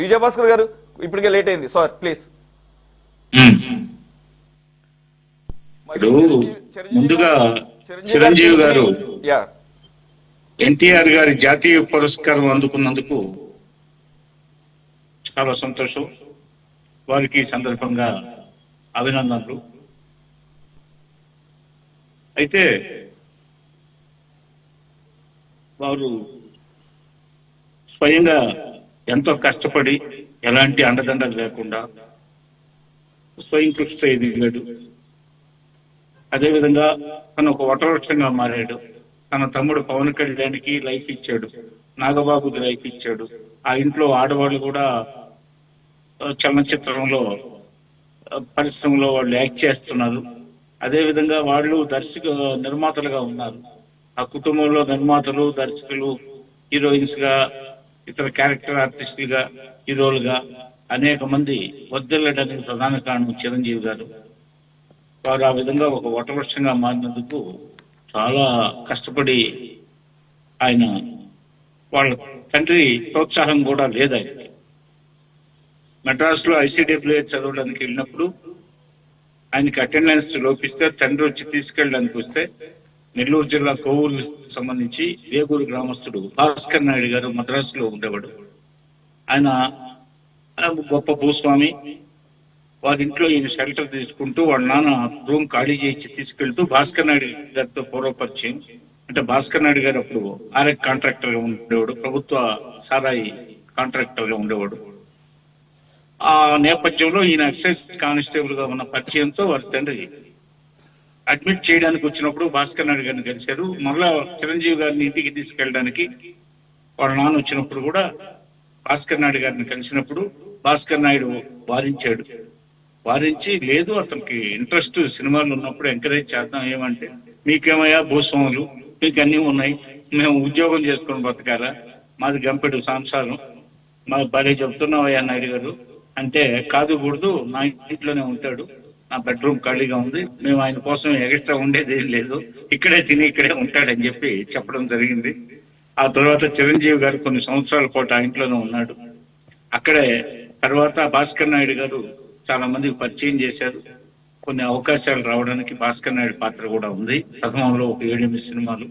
విజయభాస్కర్ గారు ఇప్పటికే లేట్ అయింది సార్ ప్లీజ్. ఇప్పుడు ముందుగా చిరంజీవి గారు ఎన్టీఆర్ గారి జాతీయ పురస్కారం అందుకున్నందుకు చాలా సంతోషం. వారికి సందర్భంగా అభినందనలు. అయితే వారు స్వయంగా ఎంతో కష్టపడి ఎలాంటి అండదండలు లేకుండా స్వయం కృషితో ఎదిగాడు. అదేవిధంగా తను ఒక వటవృక్షంగా మారాడు. తన తమ్ముడు పవన్ కళ్యాణ్కి లైఫ్ ఇచ్చాడు, నాగబాబుకి లైఫ్ ఇచ్చాడు. ఆ ఇంట్లో ఆడవాళ్ళు కూడా చలనచిత్రంలో పరిశ్రమలో వాళ్ళు యాక్ట్ చేస్తున్నారు. అదేవిధంగా వాళ్ళు నిర్మాతలుగా ఉన్నారు. ఆ కుటుంబంలో నిర్మాతలు, దర్శకులు, హీరోయిన్స్ గా, ఇతర క్యారెక్టర్ ఆర్టిస్టులుగా, హీరోలుగా అనేక మంది వర్ధిల్లడానికి ప్రధాన కారణం చిరంజీవి గారు. వారు ఆ విధంగా ఒక వటవృక్షంగా మారినందుకు చాలా కష్టపడి ఆయన వాళ్ళ తండ్రి ప్రోత్సాహం కూడా లేదు. ఆయన మెడ్రాస్ లో ICWA చదవడానికి వెళ్ళినప్పుడు ఆయనకి అటెండెన్స్ లోపిస్తే తండ్రి వచ్చి తీసుకెళ్ళడానికి వస్తే నెల్లూరు జిల్లా కోవూరు సంబంధించి వేగూరు గ్రామస్తుడు భాస్కర్ నాయుడు గారు మద్రాసులో ఉండేవాడు. ఆయన గొప్ప భూస్వామి. వారి ఇంట్లో ఈయన షెల్టర్ తీసుకుంటూ వాళ్ళ నాన్న రూమ్ ఖాళీ చేయించి తీసుకెళ్తూ భాస్కర్ నాయుడు గారితో పూర్వపరిచయం. అంటే భాస్కర్ నాయుడు గారు అప్పుడు ఆర్ఎక్ కాంట్రాక్టర్ గా ఉండేవాడు, ప్రభుత్వ సారాయి కాంట్రాక్టర్ గా ఉండేవాడు. ఆ నేపథ్యంలో ఈయన ఎక్సైజ్ కానిస్టేబుల్ గా ఉన్న పరిచయంతో వారి తండ్రి అడ్మిట్ చేయడానికి వచ్చినప్పుడు భాస్కర్ నాయుడు గారిని కలిశారు. మరలా చిరంజీవి గారిని ఇంటికి తీసుకెళ్ళడానికి వాళ్ళ నాన్న వచ్చినప్పుడు కూడా భాస్కర్ నాయుడు గారిని కలిసినప్పుడు భాస్కర్ నాయుడు వారించి లేదు, అతనికి ఇంట్రెస్ట్ సినిమాలు ఉన్నప్పుడు ఎంకరేజ్ చేద్దాం. ఏమంటే మీకేమయ్యా భూస్వాములు, మీకు అన్నీ ఉన్నాయి, మేము ఉద్యోగం చేసుకొని బతకాలా, మాది గంపెడు సంసారం, మాకు భలే చెప్తున్నావయ్యా నాయుడు గారు అంటే, కాదు కూడదు, నా ఇంట్లోనే ఉంటాడు, నా బెడ్రూమ్ ఖాళీగా ఉంది, మేము ఆయన కోసం ఎక్స్ట్రా ఉండేది ఏం లేదు, ఇక్కడే తిని ఇక్కడే ఉంటాడని చెప్పడం జరిగింది. ఆ తర్వాత చిరంజీవి గారు కొన్ని సంవత్సరాల పాటు ఆ ఇంట్లోనే ఉన్నాడు. అక్కడే తర్వాత భాస్కర్ నాయుడు గారు చాలా మందికి పరిచయం చేశారు. కొన్ని అవకాశాలు రావడానికి భాస్కర్ నాయుడు పాత్ర కూడా ఉంది. ప్రథమంలో ఒక 7-8 సినిమాలు.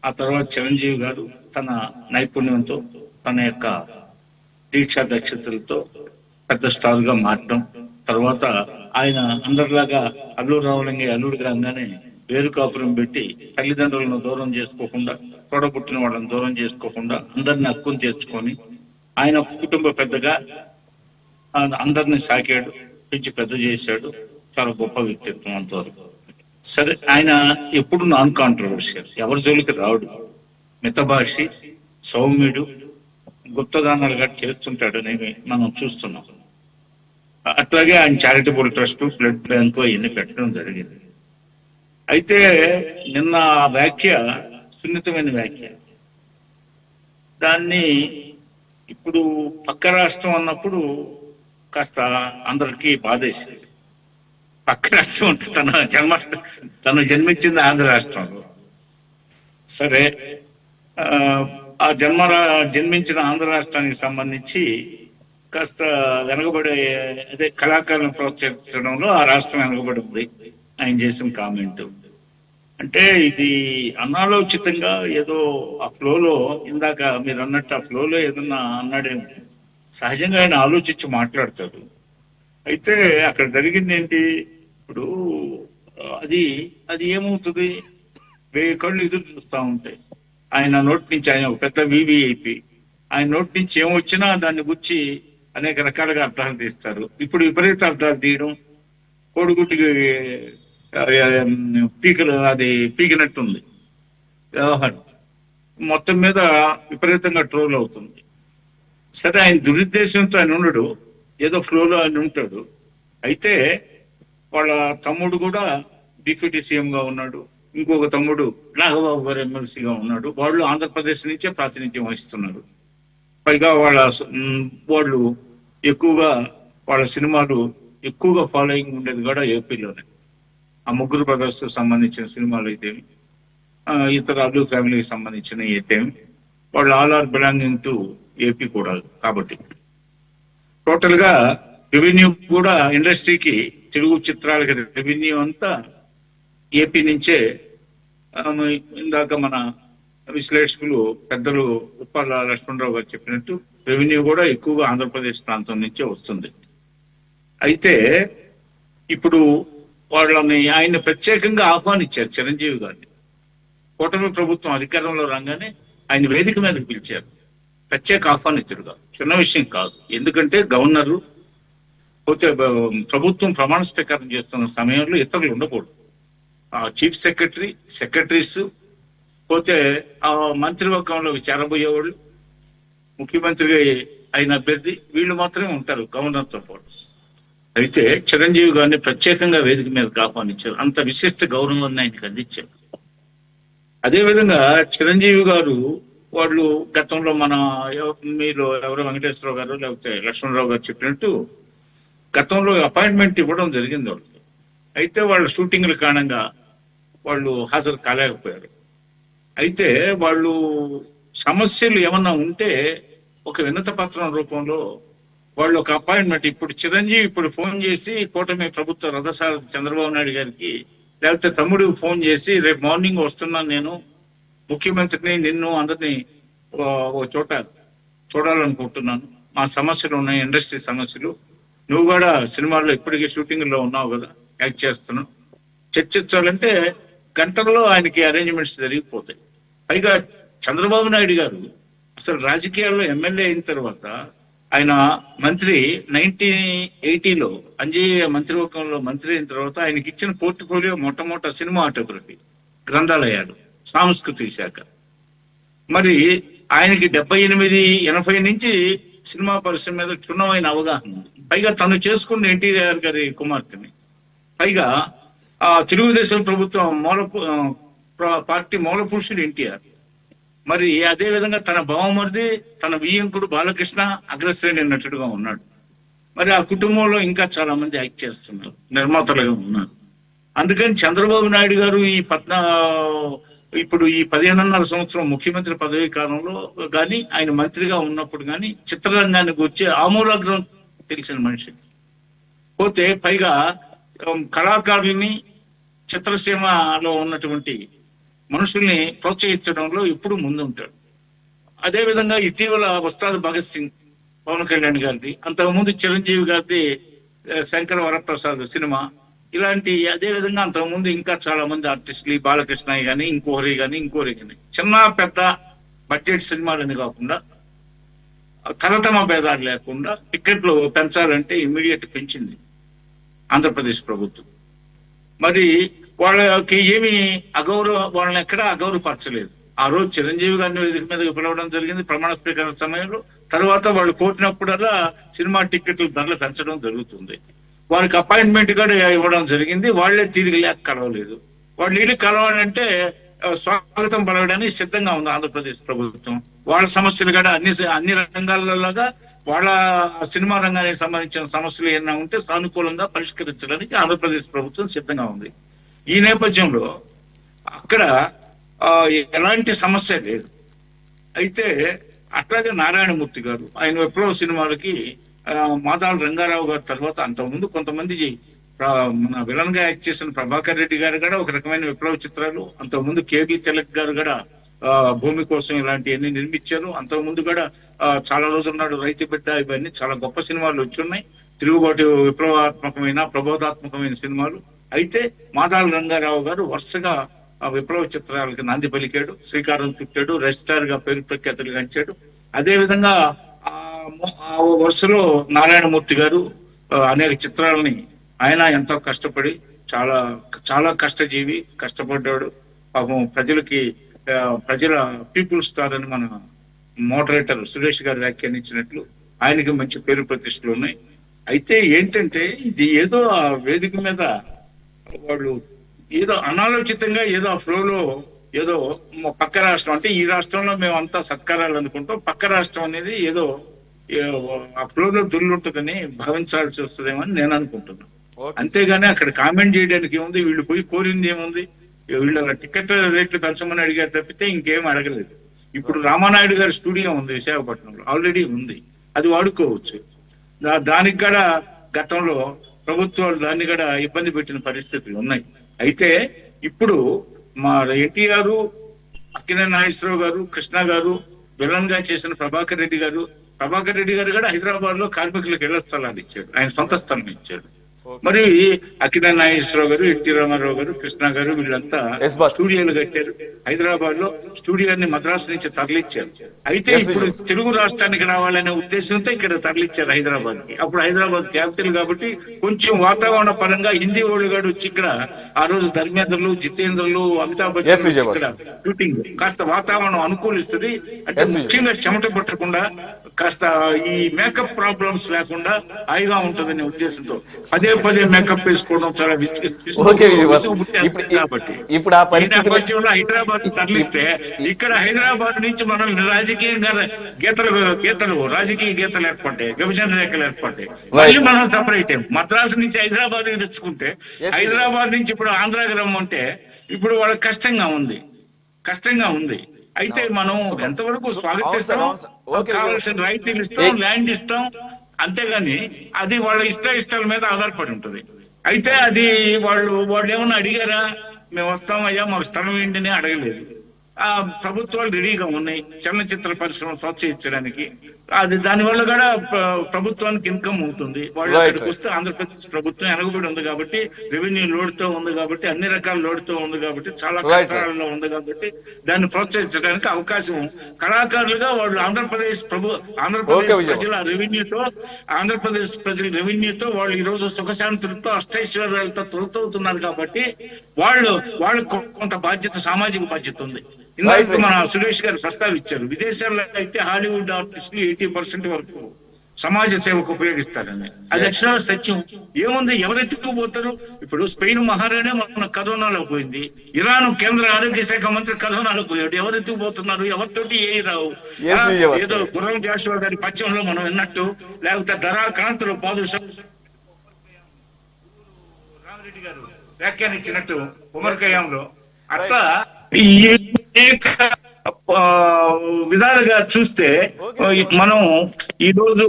ఆ తర్వాత చిరంజీవి గారు తన నైపుణ్యంతో, తన యొక్క దీక్షా దక్షతలతో పెద్ద స్టార్ గా మారడం. తర్వాత ఆయన అందరిలాగా అల్లూరు రావులంగి అల్లుడు రాగానే వేరుకాపురం పెట్టి తల్లిదండ్రులను దూరం చేసుకోకుండా, తోడబుట్టిన వాళ్ళని దూరం చేసుకోకుండా అందరిని హక్కును చేర్చుకొని ఆయన కుటుంబ పెద్దగా అందరిని సాకాడు, పెంచి పెద్ద చేశాడు. చాలా గొప్ప వ్యక్తిత్వం అంతవరకు. సరే, ఆయన ఎప్పుడు నాన్ కాంట్రవర్షియల్, ఎవరి జోలికి రావుడు, మితభాషి, సౌమ్యుడు, గుప్తదానాలు గట్టి చేస్తుంటాడు అనేవి మనం చూస్తున్నాం. అట్లాగే ఆయన చారిటబుల్ ట్రస్ట్, బ్లడ్ బ్యాంకు అవన్నీ పెట్టడం జరిగింది. అయితే నిన్న ఆ వ్యాఖ్య సున్నితమైన వ్యాఖ్య. దాన్ని ఇప్పుడు పక్క రాష్ట్రం అన్నప్పుడు కాస్త అందరికీ బాధేసింది. పక్క రాష్ట్రం అంటే తను జన్మించింది ఆంధ్ర రాష్ట్రంలో. సరే, జన్మించిన ఆంధ్ర రాష్ట్రానికి సంబంధించి కాస్త వెనకబడే, అదే కళాకారులను ప్రోత్సహించడంలో ఆ రాష్ట్రం వెనకబడి ఉంది. ఆయన చేసిన కామెంట్ అంటే ఇది అనాలోచితంగా ఏదో ఆ ఫ్లోలో, ఇందాక మీరు అన్నట్టు ఆ ఫ్లోలో ఏదన్నా అన్నాడేమో. సహజంగా ఆయన ఆలోచించి మాట్లాడతాడు. అయితే అక్కడ జరిగింది ఏంటి, ఇప్పుడు అది ఏమవుతుంది, 1000 కళ్ళు ఎదురు చూస్తూ ఉంటాయి. ఆయన నోటి నుంచి, ఆయన ఒక పెద్ద VVIP, ఆయన నోటి నుంచి ఏమొచ్చినా దాన్ని గుర్చి అనేక రకాలుగా అర్థాలు తీస్తారు. ఇప్పుడు విపరీత అర్థాలు తీయడం, కోడిగుడ్డికి పీకినట్టుంది వ్యవహారం. మొత్తం మీద విపరీతంగా ట్రోల్ అవుతుంది. సరే, ఆయన దురుద్దేశంతో ఆయన ఉండడు, ఏదో ఫ్లోలో ఆయన ఉంటాడు. అయితే వాళ్ళ తమ్ముడు కూడా డిప్యూటీ CM గా ఉన్నాడు, ఇంకొక తమ్ముడు నాగబాబు గారు ఎమ్మెల్సీగా ఉన్నాడు. వాళ్ళు ఆంధ్రప్రదేశ్ నుంచే ప్రాతినిధ్యం వహిస్తున్నారు. పైగా వాళ్ళు ఎక్కువగా వాళ్ళ సినిమాలు ఎక్కువగా ఫాలోయింగ్ ఉండేది కూడా ఏపీలోనే. ఆ ముగ్గురు బ్రదర్స్ సంబంధించిన సినిమాలు అయితేమి, ఇతర అల్లు ఫ్యామిలీకి సంబంధించిన అయితేమి, వాళ్ళు all are belonging to AP కూడా. కాబట్టి టోటల్ గా రెవెన్యూ కూడా ఇండస్ట్రీకి తెలుగు చిత్రాలకి రెవెన్యూ అంతా ఏపీ నుంచే ఇందాక మన విశ్లేషకులు పెద్దలు ఉప్పాల లక్ష్మణరావు గారు చెప్పినట్టు రెవెన్యూ కూడా ఎక్కువగా ఆంధ్రప్రదేశ్ ప్రాంతం నుంచే వస్తుంది. అయితే ఇప్పుడు ఆయన ప్రత్యేకంగా ఆహ్వానించారు చిరంజీవి గారిని. కూటమి ప్రభుత్వం అధికారంలో రాగానే ఆయన వేదిక మీదకి పిలిచారు, ప్రత్యేక ఆహ్వానితుడుగా. చిన్న విషయం కాదు, ఎందుకంటే గవర్నరు పోతే ప్రభుత్వం ప్రమాణ స్వీకారం చేస్తున్న సమయంలో ఇతరులు ఉండకూడదు. చీఫ్ సెక్రటరీ, సెక్రటరీస్, పోతే ఆ మంత్రివర్గంలో చేరబోయేవాళ్ళు, ముఖ్యమంత్రి అయిన అభ్యర్థి, వీళ్ళు మాత్రమే ఉంటారు గవర్నర్తో పాటు. అయితే చిరంజీవి గారిని ప్రత్యేకంగా వేదిక మీదకి ఆహ్వానించారు. అంత విశిష్ట గౌరవాన్ని ఆయనకు అందించారు. అదేవిధంగా చిరంజీవి గారు వాళ్ళు గతంలో మీరు ఎవరో వెంకటేశ్వరరావు గారు లేకపోతే లక్ష్మణరావు గారు చెప్పినట్టు గతంలో అపాయింట్మెంట్ ఇవ్వడం జరిగింది వాళ్ళకి. అయితే వాళ్ళ షూటింగ్ల కారణంగా వాళ్ళు హాజరు కాలేకపోయారు. అయితే వాళ్ళు సమస్యలు ఏమన్నా ఉంటే ఒక వినత పత్రం రూపంలో వాళ్ళు ఒక అపాయింట్మెంట్, ఇప్పుడు చిరంజీవి ఇప్పుడు ఫోన్ చేసి కూటమి ప్రభుత్వ రథసారథి చంద్రబాబు నాయుడు గారికి లేకపోతే తమ్ముడికి ఫోన్ చేసి రేపు మార్నింగ్ వస్తున్నాను నేను, ముఖ్యమంత్రిని నిన్ను అందరినీ ఓ చోట చూడాలనుకుంటున్నాను, మా సమస్యలు ఉన్నాయి, ఇండస్ట్రీ సమస్యలు, నువ్వు కూడా సినిమాల్లో ఇప్పటికీ షూటింగ్ లో ఉన్నావు కదా, యాక్ట్ చేస్తున్నావు, చర్చించాలంటే గంటల్లో ఆయనకి అరేంజ్మెంట్స్ జరిగిపోతాయి. పైగా చంద్రబాబు నాయుడు గారు అసలు రాజకీయాల్లో ఎమ్మెల్యే అయిన తర్వాత ఆయన మంత్రి 1980లో అంజయ్య మంత్రివర్గంలో మంత్రి అయిన తర్వాత ఆయనకి ఇచ్చిన పోర్ట్ఫోలియో మొట్టమొదటి సినిమా ఆటోగ్రఫీ, గ్రంథాలయాలు, సాంస్కృతిక శాఖ. మరి ఆయనకి 78-80 నుంచి సినిమా పరిశ్రమ మీద క్షుణ్ణమైన అవగాహన ఉంది. పైగా తను చేసుకున్న ఎన్టీఆర్ గారి కుమార్తెని, పైగా తెలుగుదేశం ప్రభుత్వం పార్టీ మూల పురుషుడు ఎన్టీఆర్. మరి అదే విధంగా తన బావమరిది, తన వియ్యంకుడు బాలకృష్ణ అగ్రశ్రేణి నటుడుగా ఉన్నాడు. మరి ఆ కుటుంబంలో ఇంకా చాలా మంది యాక్ట్ చేస్తున్నారు, నిర్మాతలుగా ఉన్నారు. అందుకని చంద్రబాబు నాయుడు గారు ఇప్పుడు ఈ 15.5 సంవత్సరం ముఖ్యమంత్రి పదవి కాలంలో కానీ ఆయన మంత్రిగా ఉన్నప్పుడు కానీ చిత్రరంగానికి వచ్చే ఆమూలాగ్రం తెలిసిన మనిషి. పోతే పైగా కళాకారుల్ని, చిత్రసీమలో ఉన్నటువంటి మనుషుల్ని ప్రోత్సహించడంలో ఎప్పుడు ముందుంటాడు. అదేవిధంగా ఇటీవల ఉస్తాద్ భగత్ సింగ్ పవన్ కళ్యాణ్ గారిది, అంతకుముందు చిరంజీవి గారిది శంకర వరప్రసాద్ సినిమా, ఇలాంటి అదేవిధంగా అంతకుముందు ఇంకా చాలా మంది ఆర్టిస్టులు, బాలకృష్ణ కానీ ఇంకోరి కానీ చిన్న పెద్ద బడ్జెట్ సినిమాలని కాకుండా తరతమ భేదాలు లేకుండా టికెట్లు పెంచాలంటే ఇమ్మీడియట్ పెంచింది ఆంధ్రప్రదేశ్ ప్రభుత్వం. మరి వాళ్ళకి ఏమి వాళ్ళని ఎక్కడా అగౌరవపరచలేదు. ఆ రోజు చిరంజీవి గారిని వేదిక మీద పిలవడం జరిగింది ప్రమాణ స్వీకారం సమయంలో. తర్వాత వాళ్ళు కోరినప్పుడల్లా సినిమా టికెట్ల ధరలు పెంచడం జరుగుతుంది. వారికి అపాయింట్మెంట్ కూడా ఇవ్వడం జరిగింది. వాళ్లే తిరిగి లేక కలవలేదు. వాళ్ళు నీళ్ళు కలవాలంటే స్వాగతం పలవడానికి సిద్ధంగా ఉంది ఆంధ్రప్రదేశ్ ప్రభుత్వం. వాళ్ళ సమస్యలు కూడా అన్ని రంగాలలోగా వాళ్ళ సినిమా రంగానికి సంబంధించిన సమస్యలు ఏమైనా ఉంటే సానుకూలంగా పరిష్కరించడానికి ఆంధ్రప్రదేశ్ ప్రభుత్వం సిద్ధంగా ఉంది. ఈ నేపథ్యంలో అక్కడ ఎలాంటి సమస్య లేదు. అయితే అట్లాగే నారాయణమూర్తి గారు ఆయన విప్లవ సినిమాలకి మాదాల రంగారావు గారి తర్వాత అంతకుముందు కొంతమంది మన విలన్ గా యాక్ట్ చేసిన ప్రభాకర్ రెడ్డి గారు కూడా ఒక రకమైన విప్లవ చిత్రాలు, అంతకుముందు కేబి తిలక్ గారు కూడా భూమి కోసం ఇలాంటివన్నీ నిర్మించారు. అంతకుముందు కూడా చాలా రోజుల నాడు రైతు బిడ్డ, ఇవన్నీ చాలా గొప్ప సినిమాలు వచ్చున్నాయి. తిరుగుబాటు విప్లవాత్మకమైన ప్రబోధాత్మకమైన సినిమాలు. అయితే మాదాల రంగారావు గారు వరుసగా విప్లవ చిత్రాలకి నాంది పలికాడు, శ్రీకారం చుట్టాడు, రెజిస్టార్ గా పేరు ప్రఖ్యాతులు గంచాడు. అదే విధంగా ఆ వరుసలో నారాయణమూర్తి గారు అనేక చిత్రాలని ఆయన ఎంతో కష్టపడి చాలా చాలా కష్టజీవి, కష్టపడ్డాడు. పాపం ప్రజల పీపుల్ స్టార్ అని మన మోడరేటర్ సురేష్ గారు వ్యాఖ్యానించినట్లు ఆయనకి మంచి పేరు ప్రతిష్టలు ఉన్నాయి. అయితే ఏంటంటే ఇది ఏదో ఆ వేదిక మీద వాళ్ళు ఏదో అనాలోచితంగా ఏదో ఆ ఫ్లోలో ఏదో పక్క రాష్ట్రం అంటే ఈ రాష్ట్రంలో మేము అంతా సత్కారాలు అనుకుంటాం, పక్క రాష్ట్రం అనేది ఏదో ఆ ఫ్లోలో దుర్లుంటుందని భావించాల్సి వస్తుందేమో అని నేను అనుకుంటున్నాను. అంతేగాని అక్కడ కామెంట్ చేయడానికి ఏముంది, వీళ్ళు పోయి కోరింది ఏముంది, వీళ్ళ టికెట్ రేట్లు పెంచమని అడిగారు తప్పితే ఇంకేం అడగలేదు. ఇప్పుడు రామానాయుడు గారి స్టూడియో ఉంది విశాఖపట్నంలో, ఆల్రెడీ ఉంది, అది వాడుకోవచ్చు. దానికి కూడా గతంలో ప్రభుత్వాలు దాన్ని కూడా ఇబ్బంది పెట్టిన పరిస్థితులు ఉన్నాయి. అయితే ఇప్పుడు మా ఎన్టీఆర్, అక్కినేని నాగేశ్వరరావు గారు, కృష్ణ గారు విలన్ గా చేసిన ప్రభాకర్ రెడ్డి గారు కూడా హైదరాబాద్ లో కార్మికులకు ఇళ్ల స్థలాలు ఇచ్చాడు, ఆయన సొంత స్థలం ఇచ్చాడు. మరి అక్కినేని నాగేశ్వరరావు గారు, ఎన్టీ రామారావు గారు, కృష్ణ గారు వీళ్ళంతా స్టూడియోలు కట్టారు. హైదరాబాద్ లో స్టూడియోని మద్రాసు నుంచి తరలిచ్చారు. అయితే ఇప్పుడు తెలుగు రాష్ట్రానికి రావాలనే ఉద్దేశంతో ఇక్కడ తరలిచ్చారు హైదరాబాద్ కి. అప్పుడు హైదరాబాద్ క్యాపిటల్ కాబట్టి కొంచెం వాతావరణ పరంగా హిందీ వాళ్ళు గారు వచ్చి ఇక్కడ ఆ రోజు ధర్మేంద్రలు, జితేంద్రలు, అమితాబ్ బచ్చన్ ఇక్కడ షూటింగ్ కాస్త వాతావరణం అనుకూలిస్తుంది. అంటే ముఖ్యంగా చెమట పట్టకుండా కాస్త ఈ మేకప్ ప్రాబ్లమ్స్ లేకుండా హాయిగా ఉంటుందనే ఉద్దేశంతో పదే మేకప్ వేసుకోవడం చాలా కాబట్టి ఇప్పుడు ఆ నేపథ్యంలో హైదరాబాద్ తరలిస్తే ఇక్కడ హైదరాబాద్ నుంచి మనం రాజకీయంగా రాజకీయ గీతలు ఏర్పడ్డాయి, విభజన రేఖలు ఏర్పడ్డాయి. మళ్ళీ మనం సపరేట్ అయ్యాం. మద్రాసు నుంచి హైదరాబాద్ తెచ్చుకుంటే హైదరాబాద్ నుంచి ఇప్పుడు ఆంధ్రాకి రమ్మంటే ఇప్పుడు వాళ్ళకి కష్టంగా ఉంది. అయితే మనం ఎంతవరకు స్వాగతిస్తాం, కావాల్సిన రైతులు ఇస్తాం, ల్యాండ్ ఇస్తాం, అంతేగాని అది వాళ్ళ ఇష్టాల మీద ఆధారపడి ఉంటుంది. అయితే అది వాళ్ళు ఏమన్నా అడిగారా, మేము వస్తామయ్యా మాకు స్థలం ఏంటని అడగలేదు. ఆ ప్రభుత్వాలు రెడీగా ఉన్నాయి చలనచిత్ర పరిశ్రమ ప్రోత్సహించడానికి. అది దానివల్ల కూడా ప్రభుత్వానికి ఇన్కమ్ అవుతుంది. వాళ్ళు అక్కడికి వస్తే ఆంధ్రప్రదేశ్ ప్రభుత్వం ఎనగబడి ఉంది కాబట్టి, రెవెన్యూ లోడ్తో ఉంది కాబట్టి, అన్ని రకాల లోడ్తో ఉంది కాబట్టి, చాలా కష్టాలలో ఉంది కాబట్టి దాన్ని ప్రోత్సహించడానికి అవకాశం. కళాకారులుగా వాళ్ళు ఆంధ్రప్రదేశ్ ప్రజల రెవెన్యూతో వాళ్ళు ఈ రోజు సుఖశాంతులతో అష్టైశ్వర్యాలతో తొలతవుతున్నారు కాబట్టి వాళ్ళు కొంత సామాజిక బాధ్యత ఉంది. ఇందాక మన సురేష్ గారు ప్రస్తావించారు, విదేశాల్లో అయితే హాలీవుడ్ ఆర్టిస్టులు 80% వరకు సమాజ సేవకు ఉపయోగిస్తారని. అది అక్షరాల సత్యం. ఏముంది, ఎవరెత్తుకుపోతారు? ఇప్పుడు స్పెయిన్ మహారాణే మన కరోనాలో పోయింది, ఇరాన్ కేంద్ర ఆరోగ్య శాఖ మంత్రి కరోనాలో పోయాడు. ఎవరెత్తుకుపోతున్నారు? ఎవరితోటి రావు. ఏదో గుర్రం జాషువా గారి పశ్చిమంలో మనం విన్నట్టు, లేకపోతే ధరా కాంతులు పాదుషం రామిరెడ్డి గారు వ్యాఖ్యానించినట్టు ఉమర్ ఖయ్యాంలో అట్లా ఈ విధాలుగా చూస్తే మనం ఈ రోజు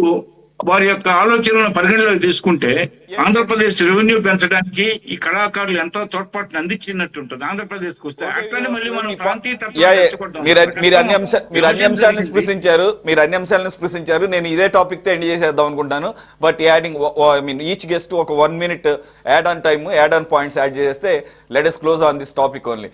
వారి యొక్క ఆలోచనలను పరిగణలోకి తీసుకుంటే ఆంధ్రప్రదేశ్ రెవెన్యూ పెంచడానికి ఈ కళాకారులు ఎంతో తోడ్పాటును అందించినట్టు ఉంటుంది. ఆంధ్రప్రదేశ్ కు వస్తే అట్లనే మళ్ళీ మనం మీరు అన్ని అంశాలను స్పృశించారు. నేను ఇదే టాపిక్ తో ఎండ్ చేసేద్దాం అనుకుంటాను. బట్ యాడింగ్ ఈచ్ గెస్ట్ ఒక 1 minute add on time, add on points add చేస్తే let us close on this topic only.